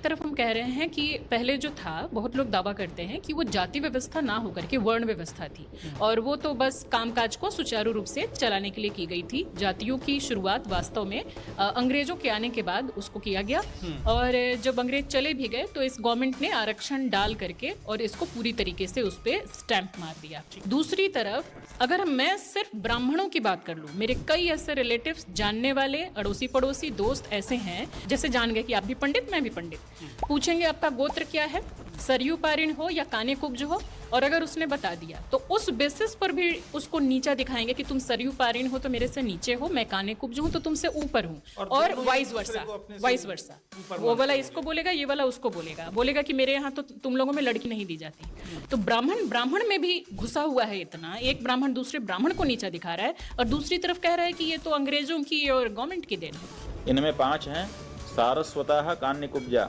तरफ हम कह रहे हैं कि पहले जो था, बहुत लोग दावा करते हैं कि वो जाति व्यवस्था ना होकर के वर्ण व्यवस्था थी और वो तो बस कामकाज को सुचारू रूप से चलाने के लिए की गई थी। जातियों की शुरुआत वास्तव में अंग्रेजों के आने के बाद उसको किया गया और जब अंग्रेज चले भी गए तो इस गवर्नमेंट ने आरक्षण डाल करके और इसको पूरी तरीके से उस पर स्टैंप मार दिया। दूसरी तरफ अगर मैं सिर्फ ब्राह्मणों की बात कर लूं, मेरे कई ऐसे रिलेटिव्स, जानने वाले, अड़ोसी पड़ोसी, दोस्त ऐसे हैं जैसे जान गए कि आप भी पंडित, मैं भी पंडित, पूछेंगे आपका गोत्र क्या है, सरयू पारिण हो या काने कुब्ज हो, और अगर उसने बता दिया तो उस बेसिस पर भी उसको नीचा दिखाएंगे कि तुम सरयू पारिण हो तो मेरे से नीचे हो, मैं काने कुब्ज हूं तो तुमसे ऊपर हूं, और वाइस वर्सा। वो वाला इसको बोलेगा, ये वाला उसको बोलेगा कि मेरे यहाँ तो तुम लोगों में लड़की नहीं दी जाती। तो ब्राह्मण में भी घुसा हुआ है इतना, एक ब्राह्मण दूसरे ब्राह्मण को नीचा दिखा रहा है और दूसरी तरफ कह रहा है कि ये तो अंग्रेजों की और गवर्नमेंट की देन है। इनमें 5 हैं: सारस्वतः कान्यकुब्जा,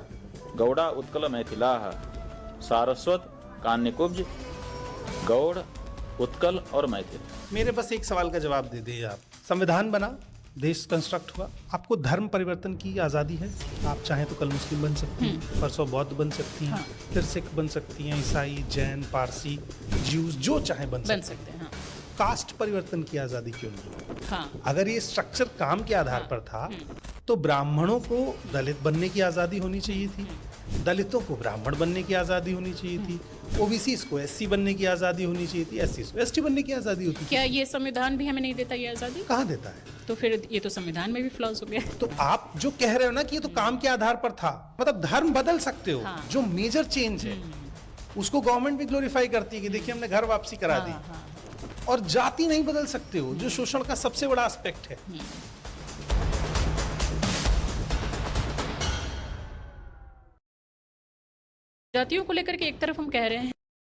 गौड़ा उत्कल मैथिलाः। सारस्वत, कान्यकुब्ज, गौड़, उत्कल और मैथिल। मेरे बस एक सवाल का जवाब दे दीजिए आप। संविधान बना, देश कंस्ट्रक्ट हुआ, आपको धर्म परिवर्तन की आज़ादी है। आप चाहें तो कल मुस्लिम बन सकती हैं, परसों बौद्ध बन सकती हैं, फिर सिख बन सकती हैं, ईसाई, जैन, पारसी, ज्यूज, जो चाहे बन सकते हैं। कास्ट परिवर्तन की आज़ादी क्यों नहीं? अगर ये स्ट्रक्चर काम के आधार पर था तो ब्राह्मणों को दलित बनने की आज़ादी होनी चाहिए थी, दलितों को ब्राह्मण बनने की आज़ादी होनी चाहिए थी, ओबीसी को एससी बनने की आज़ादी होनी चाहिए थी, एससी को एसटी बनने की आज़ादी होती थी। क्या ये संविधान भी हमें नहीं देता ये आज़ादी? कहाँ देता है? तो फिर ये तो संविधान में भी फ्लॉज हो गया। तो आप जो कह रहे हो ना कि ये तो काम के आधार पर था, मतलब धर्म बदल सकते हो। जो मेजर चेंज है उसको गवर्नमेंट भी ग्लोरीफाई करती है कि देखिए हमने घर वापसी करा दी, और जाति नहीं बदल सकते हो, जो शोषण का सबसे बड़ा एस्पेक्ट है। जातियों को लेकर के एक तरफ हम कह रहे हैं